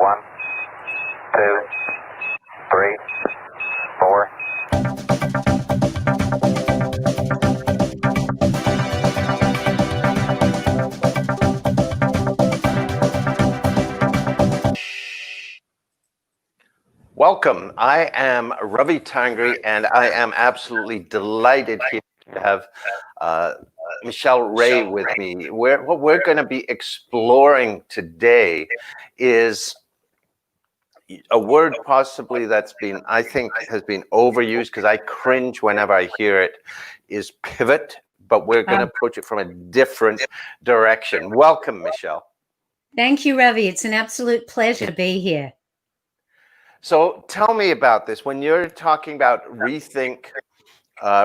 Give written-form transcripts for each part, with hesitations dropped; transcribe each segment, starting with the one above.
One, two, three, four. Welcome. I am Ravi Tangri, and I am absolutely delighted here to have Michelle Ray with me. What we're going to be exploring today is a word possibly that's been, I think, has been overused, because I cringe whenever I hear it, is pivot, but we're going to approach it from a different direction. Welcome, Michelle. Thank you, Ravi. It's an absolute pleasure to be here. So tell me about this. When you're talking about rethink,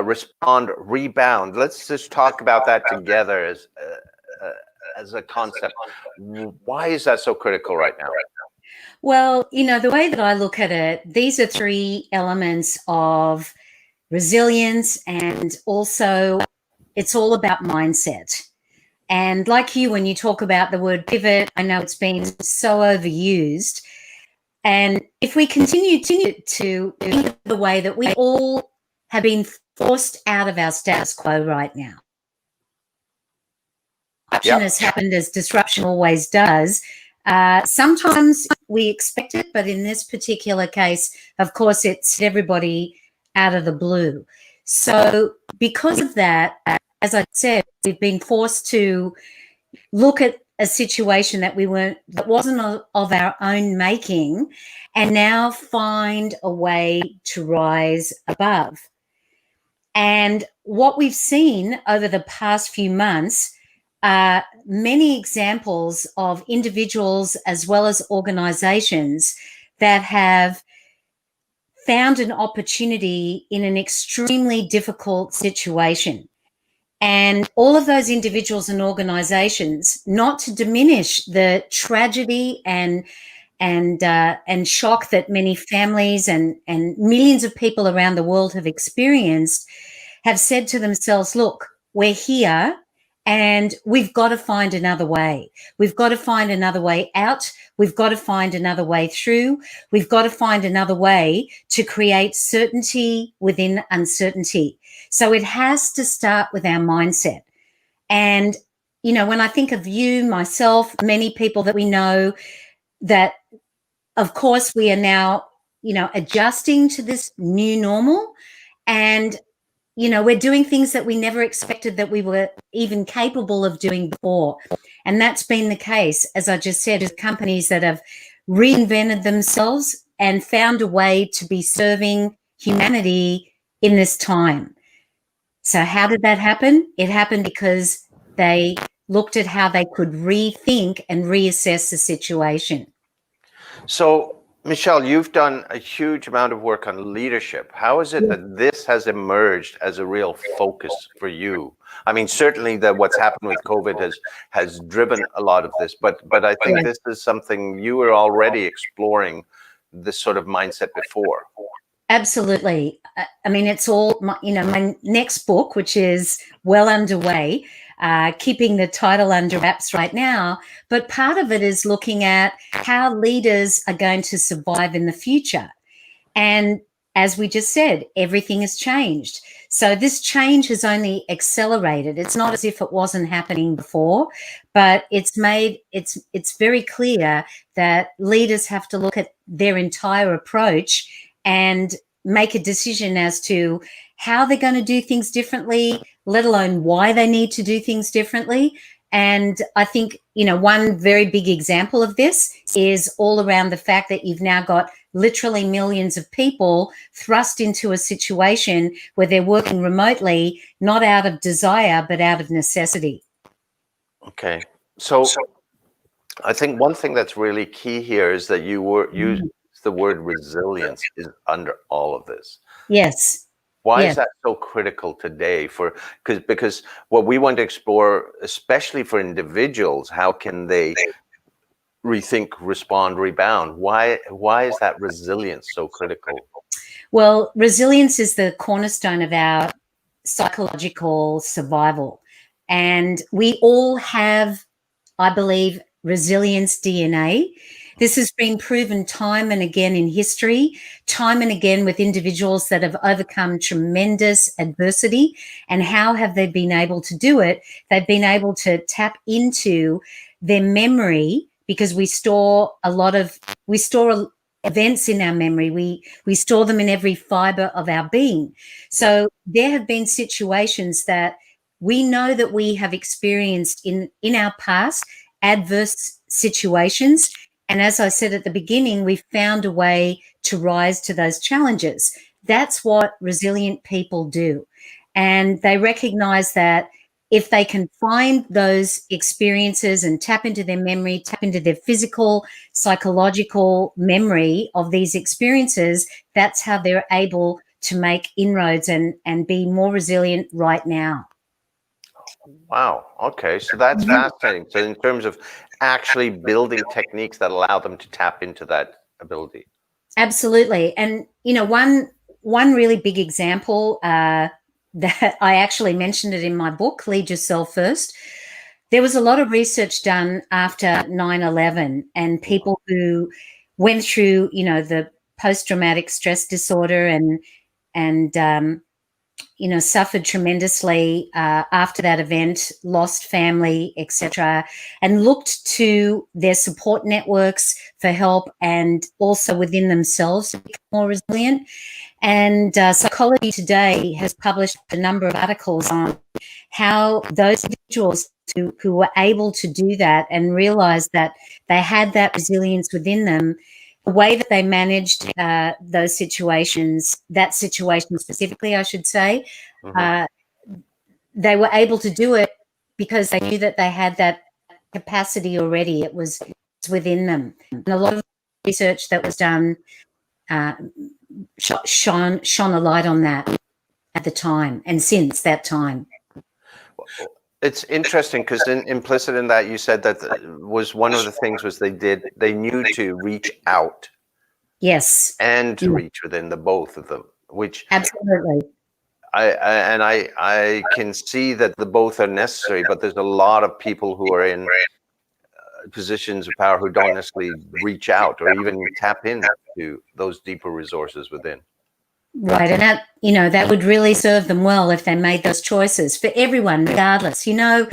respond, rebound, let's just talk about that together as a concept. Why is that so critical right now? Well, the way that I look at it, these are three elements of resilience, and also it's all about mindset. And like you, when you talk about the word pivot, I know it's been so overused. And if we continue to think the way that we all have been forced out of our status quo right now, disruption has happened, as disruption always does. Sometimes we expect it, but in this particular case, of course, it's everybody out of the blue. So because of that, as I said, we've been forced to look at a situation that wasn't of our own making, and now find a way to rise above. And what we've seen over the past few months are many examples of individuals as well as organizations that have found an opportunity in an extremely difficult situation. And all of those individuals and organizations, not to diminish the tragedy and shock that many families and millions of people around the world have experienced, have said to themselves, look, we're here and we've got to find another way. We've got to find another way out. We've got to find another way through. We've got to find another way to create certainty within uncertainty. So it has to start with our mindset. And, when I think of you, myself, many people that we know, that of course we are now, adjusting to this new normal, and, we're doing things that we never expected that we were even capable of doing before. And that's been the case, as I just said, with companies that have reinvented themselves and found a way to be serving humanity in this time. So how did that happen? It happened because they looked at how they could rethink and reassess the situation. So, Michelle, you've done a huge amount of work on leadership. How is it that this has emerged as a real focus for you? I mean, certainly that what's happened with COVID has driven a lot of this, but I think this is something you were already exploring, this sort of mindset before. Absolutely. I mean, it's all, my next book, which is well underway, keeping the title under wraps right now. But part of it is looking at how leaders are going to survive in the future. And as we just said, everything has changed. So this change has only accelerated. It's not as if it wasn't happening before, but it's very clear that leaders have to look at their entire approach and make a decision as to how they're going to do things differently, let alone why they need to do things differently. And I think, one very big example of this is all around the fact that you've now got literally millions of people thrust into a situation where they're working remotely, not out of desire, but out of necessity. Okay. So I think one thing that's really key here is that you use the word resilience is under all of this. Yes. Why is that so critical today? Because what we want to explore, especially for individuals, how can they rethink, respond, rebound? Why is that resilience so critical? Well, resilience is the cornerstone of our psychological survival. And we all have, I believe, resilience DNA. This has been proven time and again in history, time and again with individuals that have overcome tremendous adversity. And how have they been able to do it? They've been able to tap into their memory, because we store events in our memory. We store them in every fiber of our being. So there have been situations that we know that we have experienced in our past, adverse situations. And as I said at the beginning, we've found a way to rise to those challenges. That's what resilient people do. And they recognize that if they can find those experiences and tap into their memory, tap into their physical, psychological memory of these experiences, that's how they're able to make inroads and be more resilient right now. Wow. Okay. So that's fascinating. So in terms of actually building techniques that allow them to tap into that ability. Absolutely. And, one really big example that I actually mentioned it in my book, Lead Yourself First. There was a lot of research done after 9/11, and people who went through, the post-traumatic stress disorder and suffered tremendously after that event, lost family, etc., and looked to their support networks for help, and also within themselves to become more resilient. And Psychology Today has published a number of articles on how those individuals who were able to do that and realize that they had that resilience within them, the way that they managed those situations, that situation specifically, I should say, they were able to do it because they knew that they had that capacity already. It was within them. And a lot of research that was done shone a light on that at the time and since that time. It's interesting because implicit in that, you said that was one of the things was they knew to reach out. Yes. And to reach within the both of them, which absolutely. I can see that the both are necessary, but there's a lot of people who are in positions of power who don't necessarily reach out or even tap into those deeper resources within. Right. And that, that would really serve them well if they made those choices for everyone, regardless. My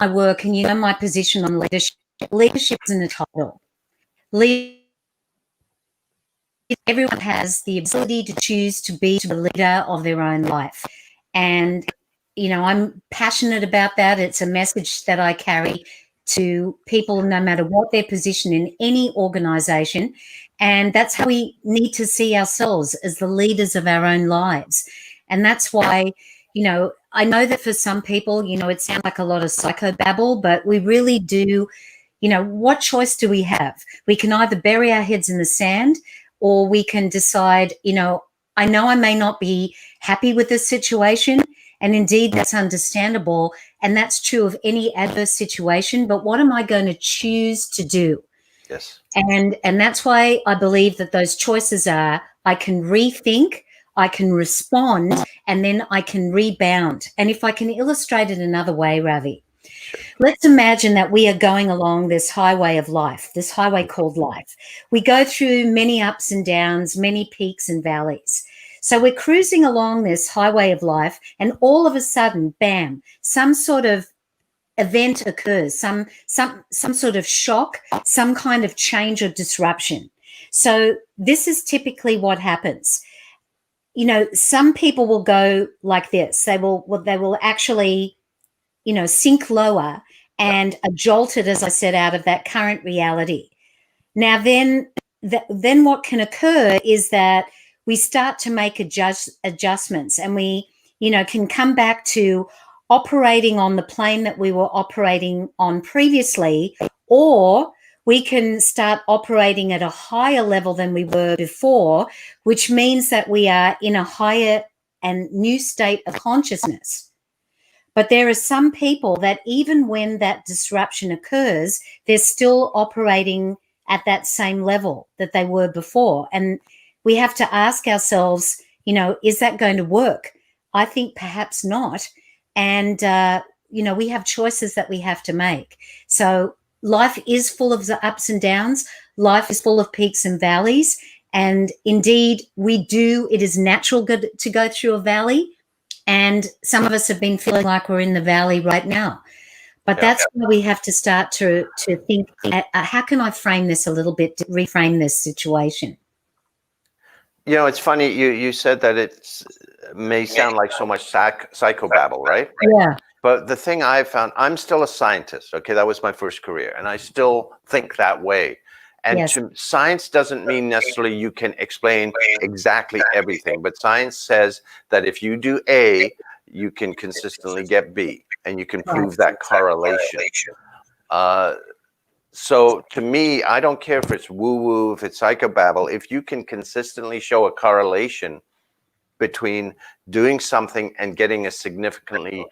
work and my position on leadership. Leadership isn't a title. Everyone has the ability to choose to be the leader of their own life. And, I'm passionate about that. It's a message that I carry to people no matter what their position in any organization. And that's how we need to see ourselves, as the leaders of our own lives. And that's why, I know that for some people, it sounds like a lot of psychobabble, but we really do, what choice do we have? We can either bury our heads in the sand, or we can decide, I know I may not be happy with this situation, and indeed that's understandable, and that's true of any adverse situation, but what am I going to choose to do? Yes. And that's why I believe that those choices are, I can rethink, I can respond, and then I can rebound. And if I can illustrate it another way, Ravi, let's imagine that we are going along this highway of life, this highway called life. We go through many ups and downs, many peaks and valleys. So we're cruising along this highway of life, and all of a sudden, bam, some sort of event occurs, some sort of shock, some kind of change or disruption. So this is typically what happens. Some people will go like this. They will actually, sink lower and are jolted, as I said, out of that current reality. Now, then what can occur is that we start to make adjustments, and we, can come back to operating on the plane that we were operating on previously, or we can start operating at a higher level than we were before, which means that we are in a higher and new state of consciousness. But there are some people that even when that disruption occurs, they're still operating at that same level that they were before. And we have to ask ourselves, is that going to work? I think perhaps not. And, we have choices that we have to make. So life is full of the ups and downs. Life is full of peaks and valleys. And indeed, it is natural to go through a valley. And some of us have been feeling like we're in the valley right now. But that's where we have to start to think, how can I frame this a little bit, to reframe this situation? You know, it's funny, you said that it may sound like so much psychobabble, right? Yeah. But the thing I found, I'm still a scientist, okay? That was my first career, and I still think that way. And science doesn't mean necessarily you can explain exactly everything, but science says that if you do A, you can consistently get B, and you can prove that correlation. So to me, I don't care if it's woo-woo, if it's psychobabble, if you can consistently show a correlation between doing something and getting a significantly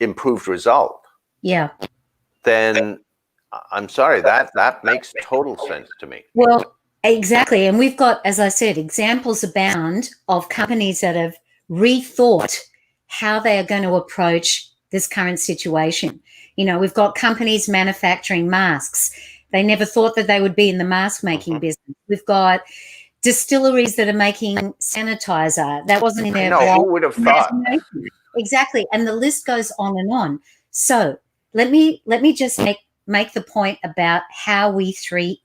improved result, then I'm sorry, that makes total sense to me. Well, exactly. And we've got, as I said, examples abound of companies that have rethought how they are going to approach this current situation. You know, we've got companies manufacturing masks. They never thought that they would be in the mask making business. We've got distilleries that are making sanitizer. That wasn't in their who would have thought? Exactly. And the list goes on and on. So let me just make the point about how we can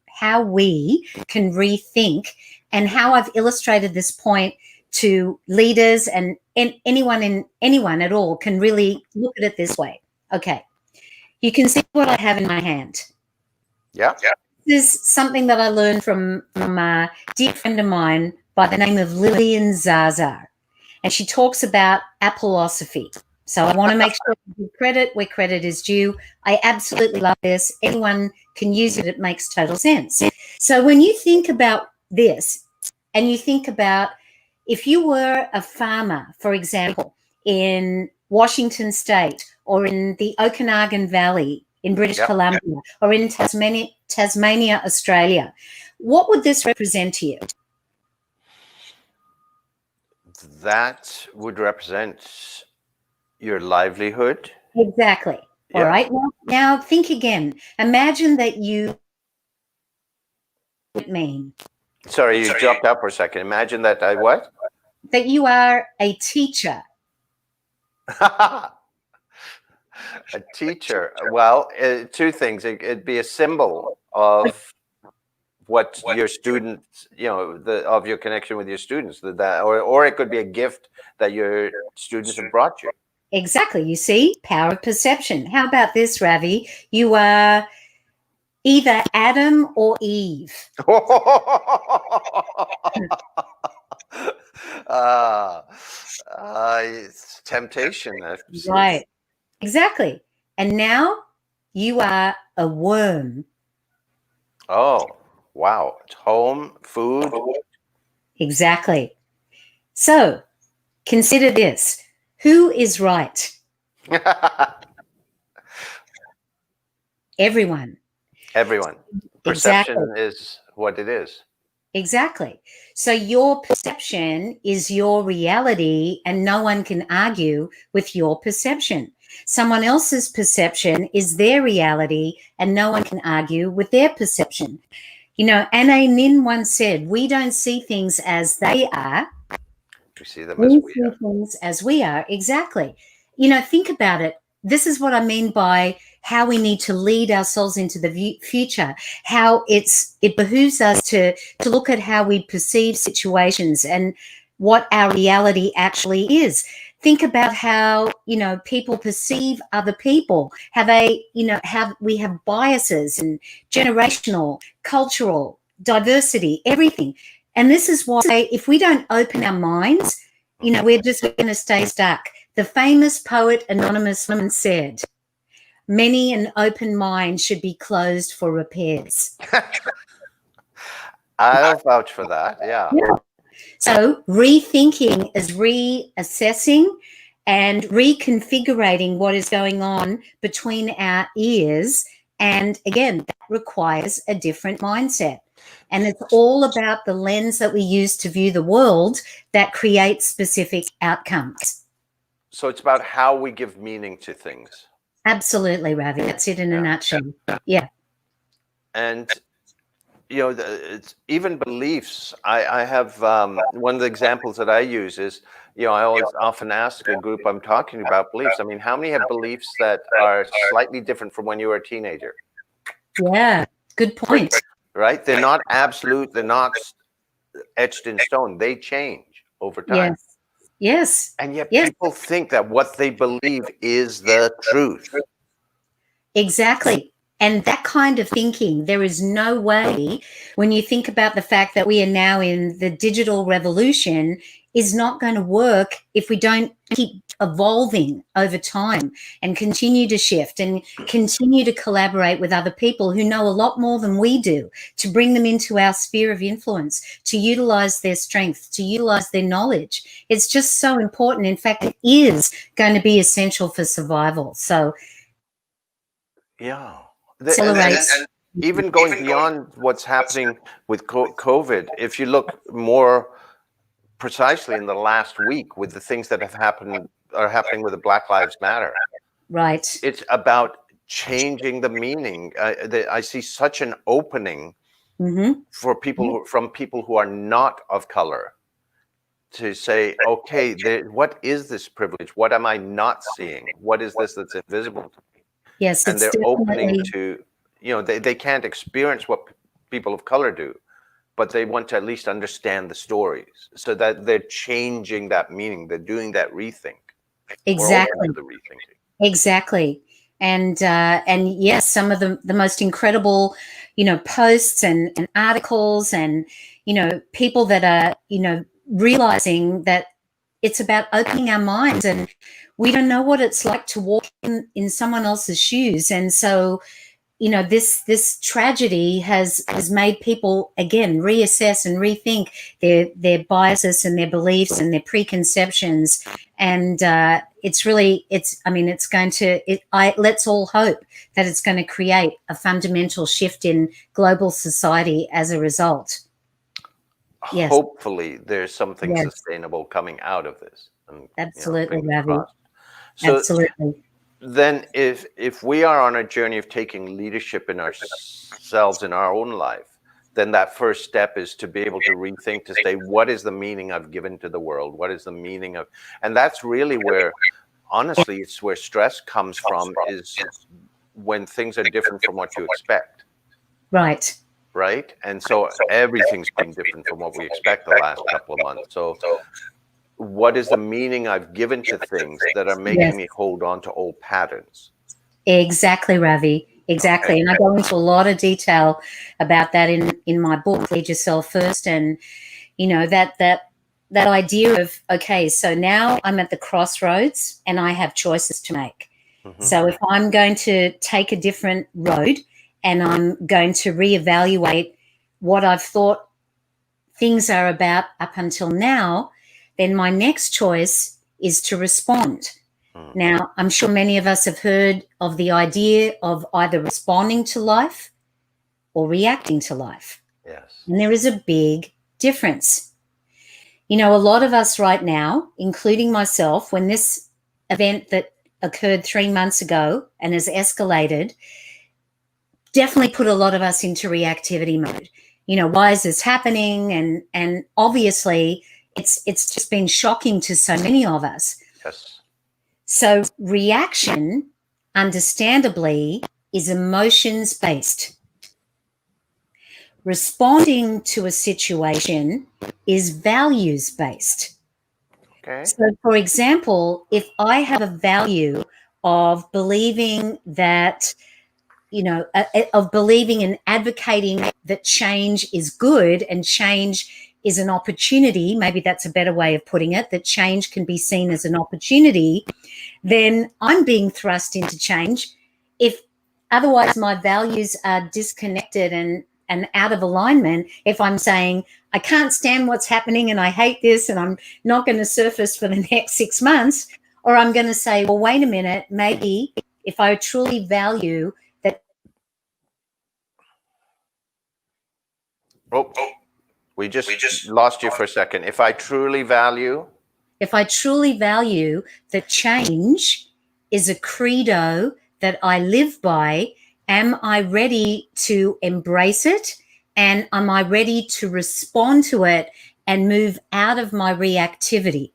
rethink, and how I've illustrated this point to leaders and anyone at all can really look at it this way. Okay. You can see what I have in my hand. Yeah. This is something that I learned from a dear friend of mine by the name of Lillian Zaza. And she talks about apolosophy. So I want to make sure to give credit where credit is due. I absolutely love this. Anyone can use it. It makes total sense. So when you think about this, and you think about if you were a farmer, for example, in Washington State or in the Okanagan Valley in British Columbia or in Tasmania, Australia, what would this represent to you? That would represent your livelihood. Exactly. Yeah. All right. Well, now think again. Imagine that you mean. Sorry, you dropped out for a second. Imagine that I what? That you are a teacher. A teacher. Well, two things. It'd be a symbol of what your students, you know, of your connection with your students. Or it could be a gift that your students have brought you. Exactly. You see, power of perception. How about this, Ravi? You are either Adam or Eve. It's temptation. Right. Exactly. And now you are a worm. Oh, wow. It's home, food. Exactly. So consider this. Who is right? Everyone. Everyone. Perception is what it is. Exactly. So your perception is your reality, and no one can argue with your perception. Someone else's perception is their reality, and no one can argue with their perception. You know, Anne Nin once said, we don't see things as they are. We see them as we are. Things as we are. Exactly. You know, think about it. This is what I mean by how we need to lead ourselves into the future, how it behooves us to look at how we perceive situations and what our reality actually is. Think about how, you know, people perceive other people, how they, you know, we have biases and generational, cultural, diversity, everything. And this is why if we don't open our minds, you know, we're just going to stay stuck. The famous poet Anonymous said, many an open mind should be closed for repairs. I'll vouch for that, yeah. So rethinking is reassessing and reconfiguring what is going on between our ears. And again, that requires a different mindset. And it's all about the lens that we use to view the world that creates specific outcomes. So it's about how we give meaning to things. Absolutely, Ravi. That's it in a nutshell. Yeah. And it's even beliefs. I have one of the examples that I use is, I always often ask a group I'm talking about beliefs. I mean, how many have beliefs that are slightly different from when you were a teenager? Yeah. Good point. Right? They're not absolute. They're not etched in stone. They change over time. Yes. Yes. And yet Yes. people think that what they believe is the truth. Exactly. And that kind of thinking, there is no way, when you think about the fact that we are now in the digital revolution, is not going to work if we don't keep evolving over time and continue to shift and continue to collaborate with other people who know a lot more than we do, to bring them into our sphere of influence, to utilize their strength, to utilize their knowledge. It's just so important. In fact, it is going to be essential for survival. So, Yeah. accelerates. And even going beyond what's happening with COVID, if you look more precisely in the last week with the things that are happening with the Black Lives Matter, Right. it's about changing the meaning. I see such an opening for people from people who are not of color to say, okay, what is this privilege? What am I not seeing? What is this that's invisible to me? Yes, And it's they're opening definitely, to, they can't experience what people of color do, but they want to at least understand the stories, so that they're changing that meaning. They're doing that rethink. We're open exactly, to the rethinking. exactly. And yes, some of the most incredible, posts and articles and, people that are, realizing that it's about opening our minds, and we don't know what it's like to walk in someone else's shoes. And so, this tragedy has made people again reassess and rethink their biases and their beliefs and their preconceptions. And it's going to, let's all hope that it's going to create a fundamental shift in global society as a result. Yes. Hopefully there's something Yes. sustainable coming out of this. And, Absolutely, fingers Ravi. crossed. So Absolutely. then if we are on a journey of taking leadership in ourselves, in our own life, then that first step is to be able to rethink, to say, what is the meaning I've given to the world? What is the meaning of, and that's really where, honestly, it's where stress comes from, is when things are different from what you expect. Right. Right. And so everything's been different from what we expect the last couple of months. So what is the meaning I've given to things that are making me hold on to old patterns? Exactly, Ravi. Exactly. Okay. And I go into a lot of detail about that in my book, Lead Yourself First. And, that idea of, okay, so now I'm at the crossroads and I have choices to make. So if I'm going to take a different road and I'm going to reevaluate what I've thought things are about up until now, then my next choice is to respond. Now, I'm sure many of us have heard of the idea of either responding to life or reacting to life. Yes. And there is a big difference. A lot of us right now, including myself, when this event that occurred 3 months ago and has escalated, definitely put a lot of us into reactivity mode. Why is this happening? And obviously it's just been shocking to so many of us. Yes. So reaction, understandably, is emotions based. Responding to a situation is values based. Okay. So, for example, if I have a value of believing that, of believing and advocating that change is good and change is an opportunity, maybe that's a better way of putting it, that change can be seen as an opportunity, then I'm being thrust into change. If otherwise my values are disconnected and out of alignment, if I'm saying, I can't stand what's happening and I hate this and I'm not going to surface for the next 6 months, or I'm going to say, well, wait a minute, maybe if I truly value that. Oh, we just lost you for a second. If I truly value If I truly value that change is a credo that I live by, am I ready to embrace it? And am I ready to respond to it and move out of my reactivity?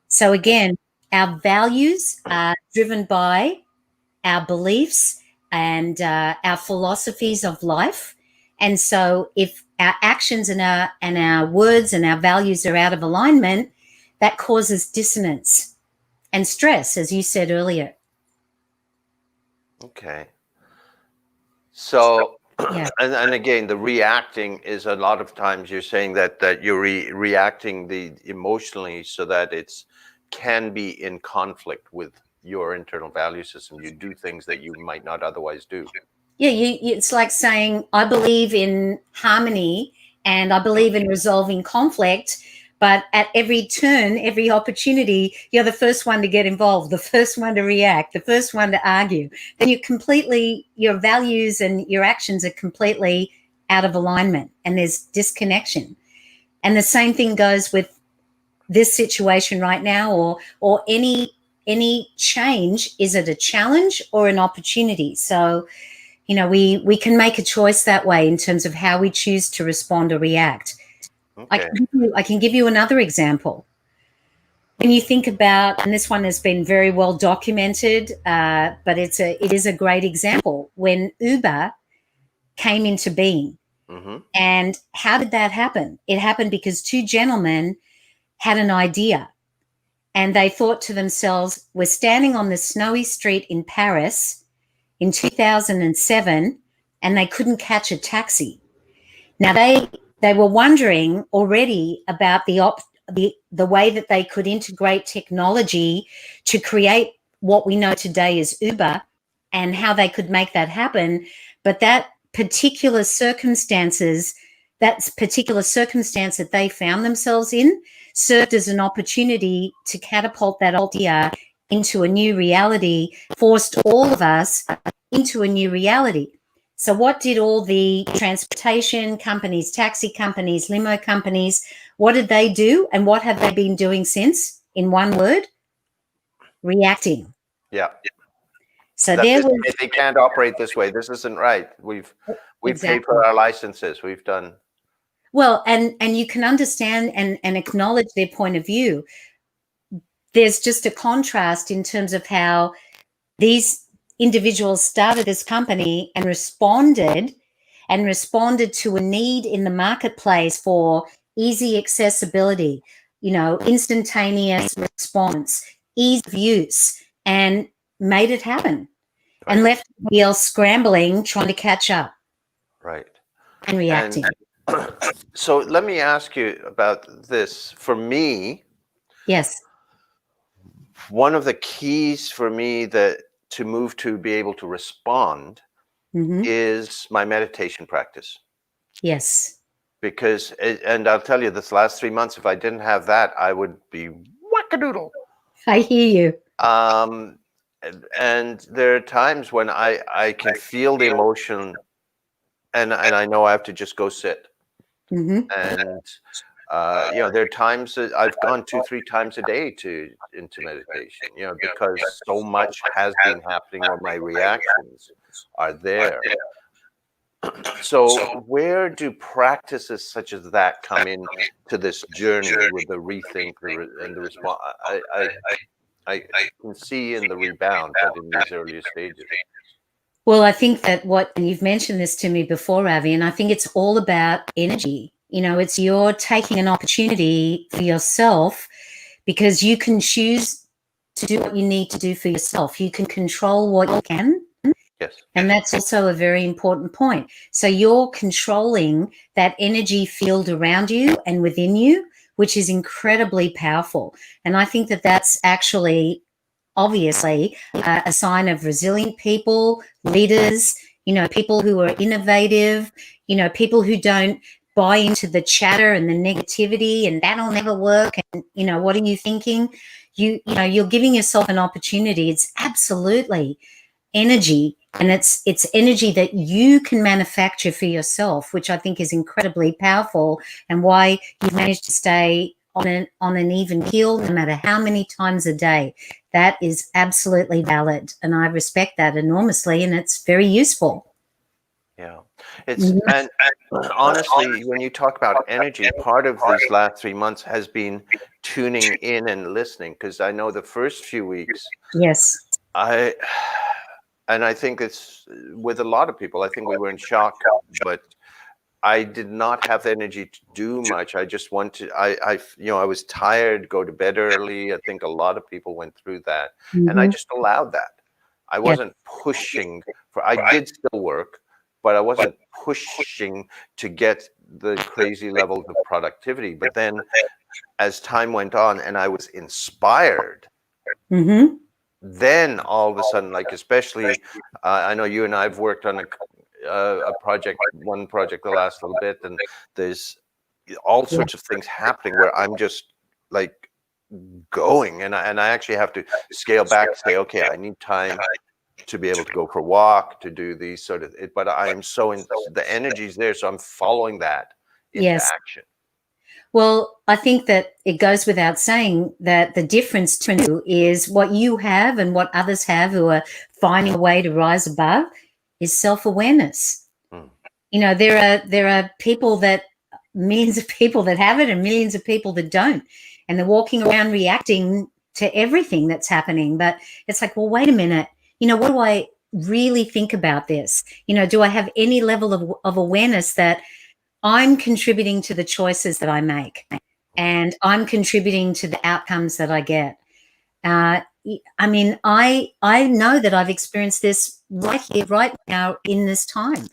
So again, our values are driven by our beliefs and our philosophies of life. And so if our actions and our words and our values are out of alignment, that causes dissonance and stress, as you said earlier. Okay. So, Yeah. and again, the reacting is a lot of times you're saying that you're reacting emotionally so that it's can be in conflict with your internal value system. You do things that you might not otherwise do. Yeah, it's like saying, I believe in harmony and I believe in resolving conflict, but at every turn, every opportunity, you're the first one to get involved, the first one to react, the first one to argue. Then your values and your actions are completely out of alignment and there's disconnection. And the same thing goes with this situation right now, or any change. Is it a challenge or an opportunity? So, we can make a choice that way in terms of how we choose to respond or react. Okay. I can give you another example. When you think about, and this one has been very well documented, but it is a great example. When Uber came into being, and how did that happen? It happened because two gentlemen had an idea, and they thought to themselves, we're standing on the snowy street in Paris in 2007, and they couldn't catch a taxi. Now they were wondering already about the way that they could integrate technology to create what we know today as Uber, and how they could make that happen. But that particular circumstance that they found themselves in served as an opportunity to catapult that idea into a new reality, forced all of us into a new reality. So what did all the transportation companies, taxi companies, limo companies, what did they do? And what have they been doing since? In one word, reacting. Yeah. So they can't operate this way. This isn't right. We've Exactly. paid for our licenses. We've done. Well, and you can understand and acknowledge their point of view. There's just a contrast in terms of how these individuals started this company and responded to a need in the marketplace for easy accessibility, instantaneous response, ease of use, and made it happen. Right. And left everybody else scrambling, trying to catch up. Right. And reacting. So let me ask you about this. For me, yes, one of the keys for me to move to be able to respond is my meditation practice. Yes. Because, and I'll tell you, this last 3 months, if I didn't have that, I would be wackadoodle. I hear you. And there are times when I can feel the emotion, and I know I have to just go sit. And there are times that I've gone 2-3 times a day into meditation, because so much has been happening, or my reactions are there. So where do practices such as that come in to this journey with the rethink and the response? I can see in the rebound, but in these earlier stages. Well, I think that and you've mentioned this to me before, Ravi, and I think it's all about energy. It's you're taking an opportunity for yourself, because you can choose to do what you need to do for yourself. You can control what you can. Yes. And that's also a very important point. So you're controlling that energy field around you and within you, which is incredibly powerful. And I think that that's actually, obviously, a sign of resilient people, leaders, people who are innovative, people who don't buy into the chatter and the negativity and that'll never work. And, what are you thinking? You're giving yourself an opportunity. It's absolutely energy, and it's energy that you can manufacture for yourself, which I think is incredibly powerful, and why you've managed to stay on an even keel, no matter how many times a day. That is absolutely valid, and I respect that enormously, and it's very useful. Yeah, and honestly, when you talk about energy, part of these last 3 months has been tuning in and listening, because I know the first few weeks, Yes. and I think it's with a lot of people, I think we were in shock, but I did not have energy to do much. I just wanted, I was tired, go to bed early. I think a lot of people went through that, and I just allowed that. I wasn't pushing I did still work, but I wasn't pushing to get the crazy levels of productivity. But then as time went on and I was inspired, Mm-hmm. then all of a sudden, like, especially, I know you and I have worked on one project the last little bit, and there's all sorts of things happening where I'm just like going, and I actually have to scale back, say, okay, I need time to be able to go for a walk, to do these sort of, but I'm so in, the energy's there, so I'm following that into Yes. action. Well, I think that it goes without saying that the difference between you is what you have and what others have who are finding a way to rise above is self-awareness. You know, there are people that, millions of people that have it and millions of people that don't, and they're walking around reacting to everything that's happening. But it's like, well, wait a minute, you know, what do I really think about this? You know, do I have any level of awareness that I'm contributing to the choices that I make, and I'm contributing to the outcomes that I get? I mean, I know that I've experienced this right here, right now, in this time.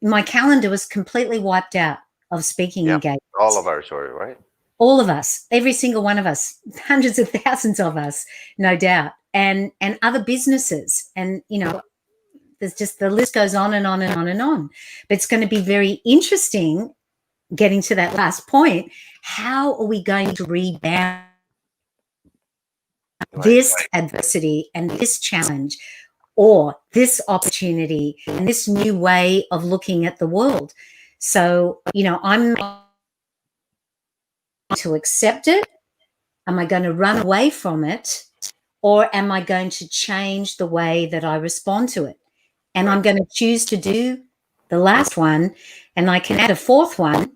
My calendar was completely wiped out of speaking engagements. All of our story, right? All of us, every single one of us, hundreds of thousands of us, no doubt, and other businesses, and you know, there's just, the list goes on and on and on and on. But it's going to be very interesting, getting to that last point. How are we going to rebound this adversity and this challenge, or this opportunity and this new way of looking at the world? So, you know, I'm to accept it. Am I going to run away from it? Or am I going to change the way that I respond to it? And I'm going to choose to do the last one. And I can add a fourth one,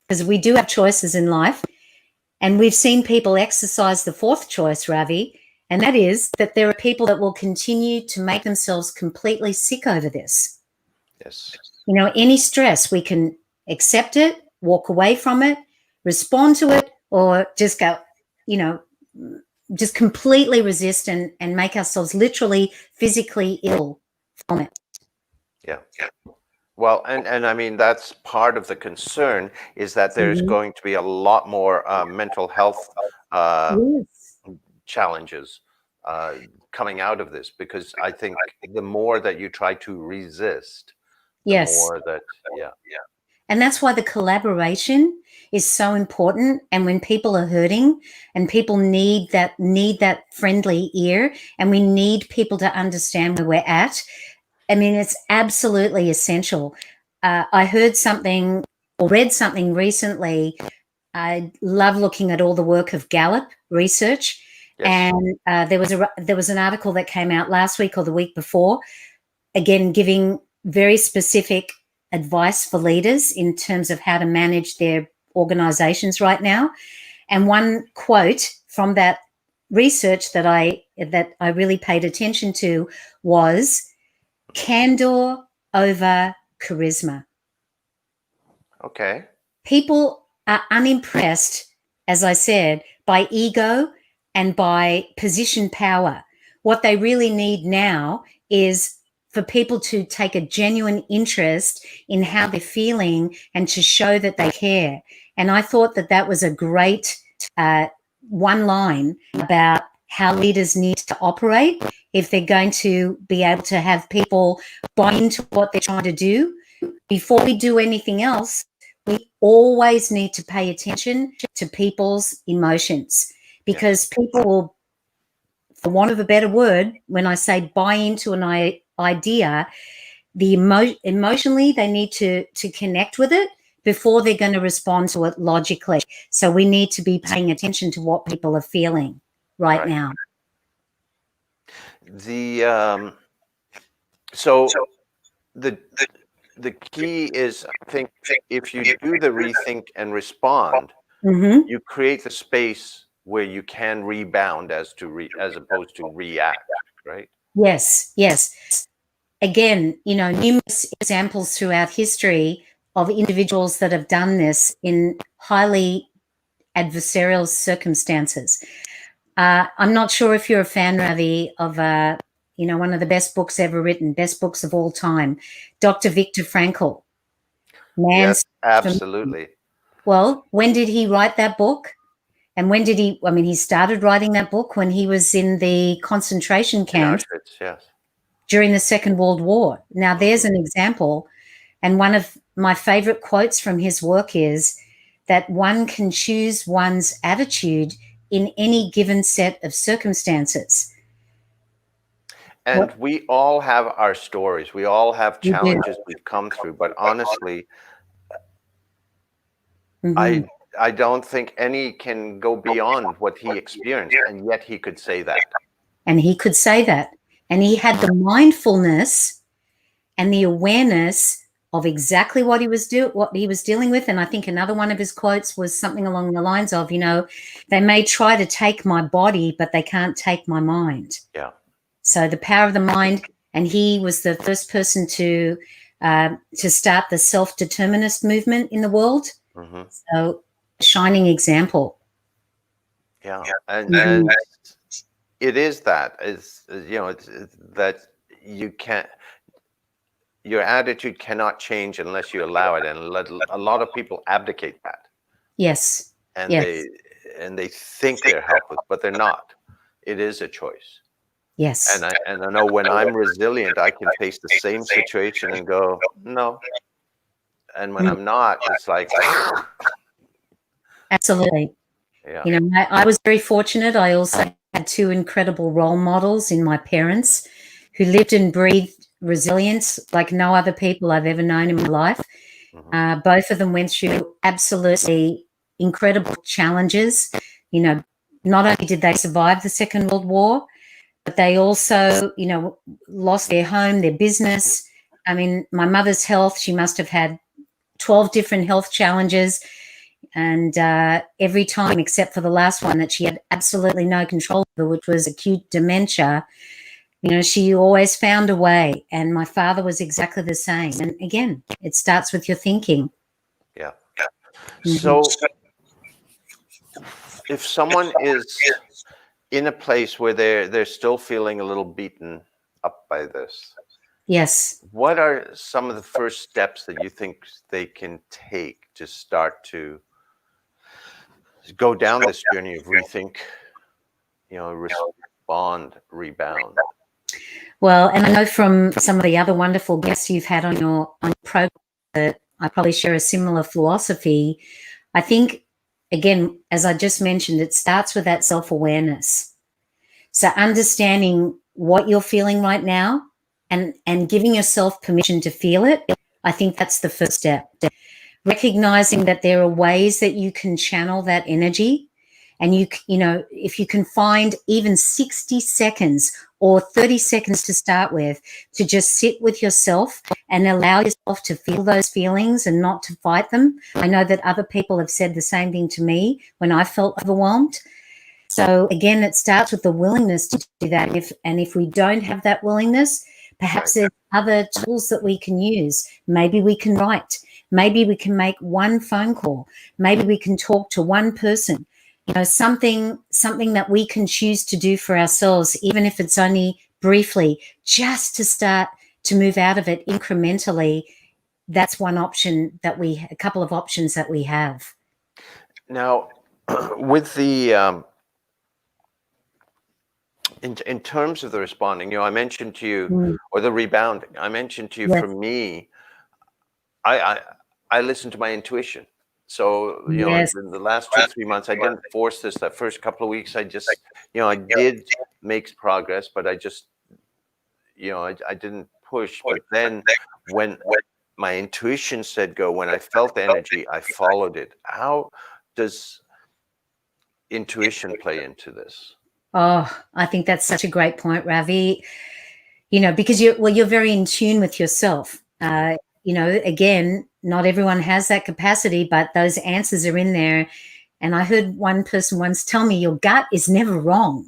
because we do have choices in life. And we've seen people exercise the fourth choice, Ravi, and that is that there are people that will continue to make themselves completely sick over this. Yes. You know, any stress, we can accept it, walk away from it, respond to it, or just go, you know, just completely resist and make ourselves literally physically ill from it. Yeah. Well, and I mean, that's part of the concern, is that there's going to be a lot more mental health challenges coming out of this, because I think the more that you try to resist, the more that, And that's why the collaboration is so important. And when people are hurting and people need that friendly ear, and we need people to understand where we're at, I mean, it's absolutely essential. I heard something or read something recently. I love looking at all the work of Gallup research. Yes. And there was an article that came out last week or the week before, again, giving very specific advice for leaders in terms of how to manage their organizations right now. And one quote from that research that I really paid attention to was, candor over charisma. Okay. People are unimpressed, as I said, by ego and by position power. What they really need now is for people to take a genuine interest in how they're feeling and to show that they care. And I thought that that was a great one line about how leaders need to operate if they're going to be able to have people buy into what they're trying to do. Before we do anything else, we always need to pay attention to people's emotions, because people will, for want of a better word, when I say buy into an idea, emotionally they need to connect with it, before they're going to respond to it logically. So we need to be paying attention to what people are feeling right now. So the key is, I think, if you do the rethink and respond, you create the space where you can rebound as opposed to react, right? Yes, yes. Again, you know, numerous examples throughout history of individuals that have done this in highly adversarial circumstances. I'm not sure if you're a fan, Ravi, of you know, one of the best books ever written, best books of all time, Dr. Viktor Frankl. Yes, absolutely. Well, when did he write that book? And when did he, I mean, he started writing that book when he was in the concentration camps during the Second World War. Now, there's an example. And one of my favorite quotes from his work is that one can choose one's attitude in any given set of circumstances. And we all have our stories. We all have challenges we've come through. But honestly, I don't think any can go beyond what he experienced. And yet he could say that. And he could say that. And he had the mindfulness and the awareness of exactly what he was dealing with. And I think another one of his quotes was something along the lines of, you know, they may try to take my body, but they can't take my mind. Yeah. So the power of the mind, and he was the first person to start the self-determinist movement in the world. So, shining example. Yeah, and it is that you know it's that you can't. Your attitude cannot change unless you allow it, and a lot of people abdicate that. Yes. And they think they're helpless, but they're not. It is a choice. Yes. And I know when I'm resilient, I can face the same situation and go, no. And when I'm not, it's like absolutely. Yeah. You know, I was very fortunate. I also had two incredible role models in my parents who lived and breathed resilience like no other people I've ever known in my life. Both of them went through absolutely incredible challenges. You know, not only did they survive the Second World War, but they also, you know, lost their home, their business. I mean, my mother's health, she must have had 12 different health challenges. And every time, except for the last one that she had absolutely no control over, which was acute dementia, you know, she always found a way. And my father was exactly the same. And again, it starts with your thinking. Yeah. So if someone is in a place where they're still feeling a little beaten up by this, yes, what are some of the first steps that you think they can take to start to go down this journey of rethink, you know, respond, rebound? Well, and I know from some of the other wonderful guests you've had on your program that I probably share a similar philosophy. I think, again, as I just mentioned, it starts with that self-awareness. So understanding what you're feeling right now and giving yourself permission to feel it, I think that's the first step. Recognizing that there are ways that you can channel that energy. And you know, if you can find even 60 seconds or 30 seconds to start with, to just sit with yourself and allow yourself to feel those feelings and not to fight them. I know that other people have said the same thing to me when I felt overwhelmed. So again, it starts with the willingness to do that. If we don't have that willingness, perhaps there's other tools that we can use. Maybe we can write. Maybe we can make one phone call. Maybe we can talk to one person. You know, something that we can choose to do for ourselves, even if it's only briefly, just to start to move out of it incrementally. That's one option a couple of options that we have. Now, with the in terms of the responding, you know, I mentioned to you, or the rebounding, I mentioned to you, for me, I listened to my intuition. So, you know, in the last 2-3 months, I didn't force this. That first couple of weeks, I just, you know, I did make progress, but I just, you know, I didn't push. But then when my intuition said go. When I felt energy, I followed it. How does intuition play into this? Oh, I think that's such a great point, Ravi. You know, because you're very in tune with yourself. You know, again, not everyone has that capacity, but those answers are in there. And I heard one person once tell me, your gut is never wrong.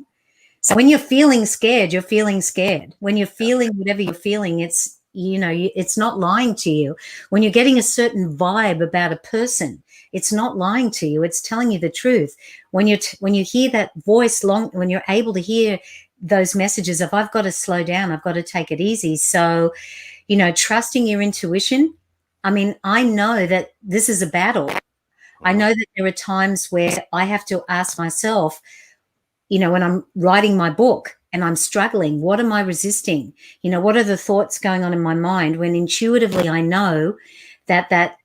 So when you're feeling scared, you're feeling scared. When you're feeling whatever you're feeling, it's, you know, it's not lying to you. When you're getting a certain vibe about a person, it's not lying to you. It's telling you the truth. When you hear that voice when you're able to hear those messages of, I've got to slow down, I've got to take it easy. So, you know, trusting your intuition. I mean, I know that this is a battle. I know that there are times where I have to ask myself, you know, when I'm writing my book and I'm struggling, what am I resisting? You know, what are the thoughts going on in my mind when intuitively I know that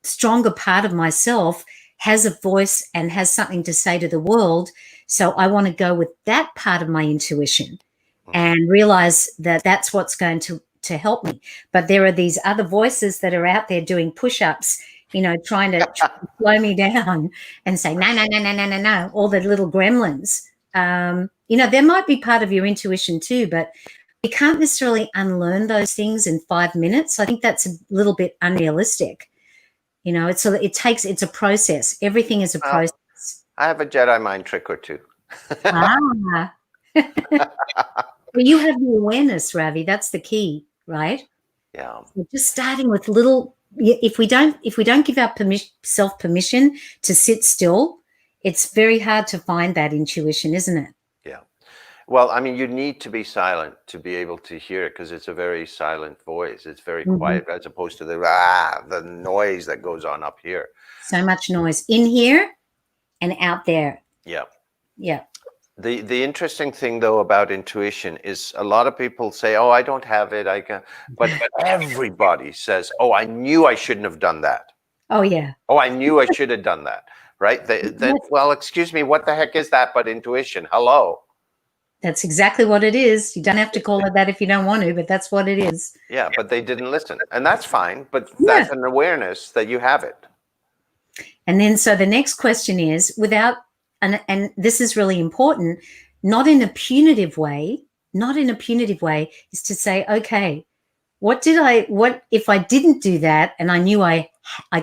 stronger part of myself has a voice and has something to say to the world. So I want to go with that part of my intuition and realize that that's what's going to help me. But there are these other voices that are out there doing push-ups, you know, trying to slow me down and say, no, no, no, no, no, no, no, all the little gremlins. You know, there might be part of your intuition too, but we can't necessarily unlearn those things in 5 minutes. I think that's a little bit unrealistic. You know, it's a process. Everything is a process. I have a Jedi mind trick or two. Ah. Well, you have the awareness, Ravi. That's the key, right? Yeah. So just starting with little. If we don't give our self permission to sit still, it's very hard to find that intuition, isn't it? Yeah. Well, I mean, you need to be silent to be able to hear it because it's a very silent voice. It's very quiet as opposed to the noise that goes on up here. So much noise in here and out there. Yeah. Yeah. The interesting thing though about intuition is a lot of people say, "Oh, I don't have it." But everybody says, "Oh, I knew I shouldn't have done that." Oh yeah. Oh, I knew I should have done that. Right? Well, excuse me, what the heck is that but intuition? Hello. That's exactly what it is. You don't have to call it that if you don't want to, but that's what it is. Yeah, but they didn't listen. And that's fine, but that's an awareness that you have it. And then so the next question is, and this is really important, not in a punitive way, is to say, okay, what if I didn't do that and I knew I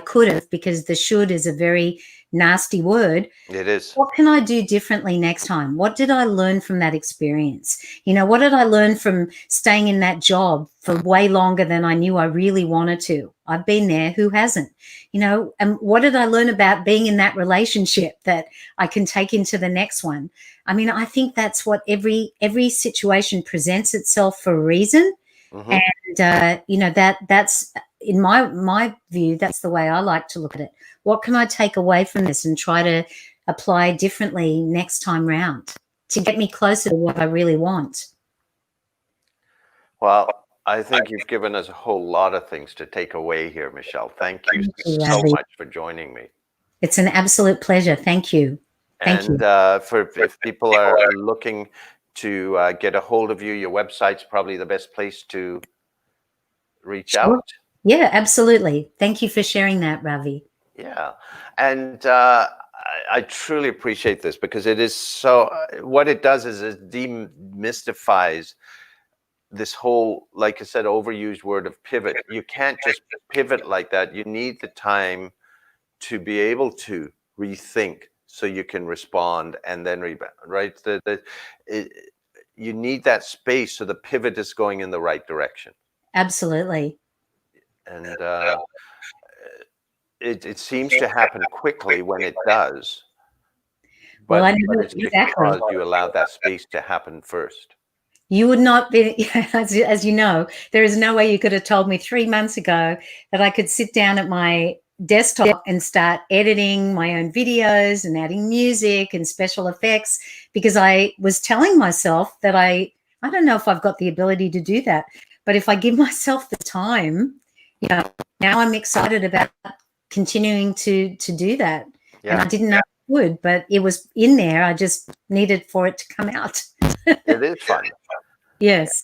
could have, because the should is a very nasty word. It is. What can I do differently next time? What did I learn from that experience? You know, what did I learn from staying in that job for way longer than I knew I really wanted to? I've been there. Who hasn't? You know, and what did I learn about being in that relationship that I can take into the next one? I mean, I think that's what every situation presents itself for a reason. And, you know, that's in my view, that's the way I like to look at it. What can I take away from this and try to apply differently next time round to get me closer to what I really want? Well, I think you've given us a whole lot of things to take away here, Michelle. Thank you so much for joining me. It's an absolute pleasure. Thank you. Thank you. If people are looking to get a hold of you, your website's probably the best place to reach out. Yeah, absolutely. Thank you for sharing that, Ravi. Yeah. And I truly appreciate this because it is so, what it does is it demystifies this whole, like I said, overused word of pivot. You can't just pivot like that. You need the time to be able to rethink so you can respond and then rebound, right? You need that space so the pivot is going in the right direction. Absolutely. And it seems to happen quickly when it does. But, well, I know but it's because you allow that space to happen first. You would not be, as you know, there is no way you could have told me 3 months ago that I could sit down at my desktop and start editing my own videos and adding music and special effects, because I was telling myself that I don't know if I've got the ability to do that, but if I give myself the time, you know, now I'm excited about continuing to do that. Yeah. And I didn't know I would, but it was in there. I just needed for it to come out. It is fun. Yes.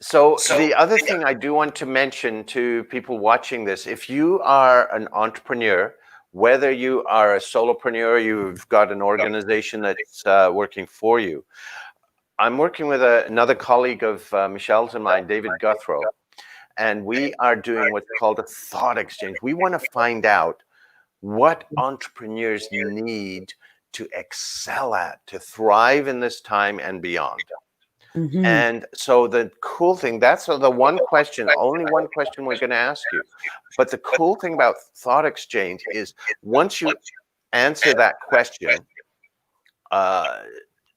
So the other thing I do want to mention to people watching this, if you are an entrepreneur, whether you are a solopreneur, you've got an organization that's working for you. I'm working with another colleague of Michelle's and mine, David Guthrow, and we are doing what's called a thought exchange. We want to find out what entrepreneurs need to excel at, to thrive in this time and beyond. Mhm. And so the cool thing, that's the one question, only one question we're going to ask you. But the cool thing about thought exchange is once you answer that question,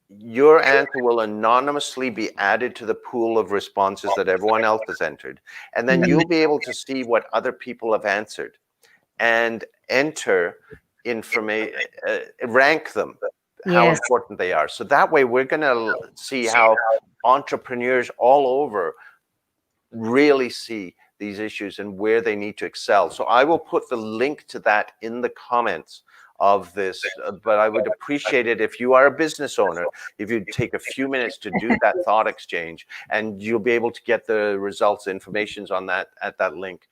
your answer will anonymously be added to the pool of responses that everyone else has entered. And then you'll be able to see what other people have answered and enter information, rank them, how Yes. important they are. So that way we're going to see how entrepreneurs all over really see these issues and where they need to excel. So I will put the link to that in the comments of this, but I would appreciate it if you are a business owner, if you'd take a few minutes to do that thought exchange, and you'll be able to get the results, informations on that at that link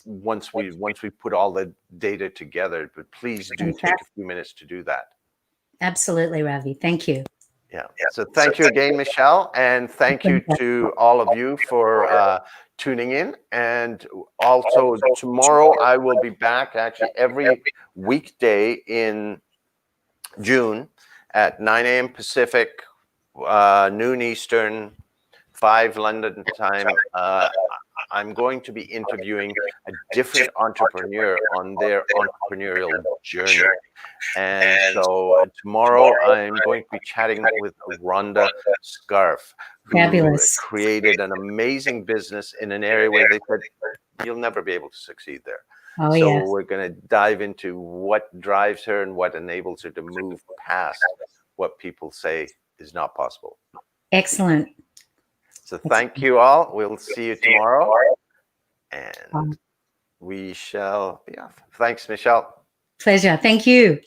once we put all the data together. But please do take a few minutes to do that. Absolutely, Ravi. Thank you. Yeah. So thank you again, Michelle, and thank you to all of you for tuning in. And also tomorrow I will be back actually every weekday in June at 9 a.m. Pacific, noon Eastern, 5 London time. I'm going to be interviewing a different entrepreneur on their entrepreneurial journey. And so tomorrow I'm going to be chatting with Rhonda Scarf, who Fabulous. created an amazing business in an area where they said, you'll never be able to succeed there. Oh, so yes. we're going to dive into what drives her and what enables her to move past what people say is not possible. Excellent. So thank you all. We'll see you tomorrow. And we shall be off. Thanks, Michelle. Pleasure. Thank you.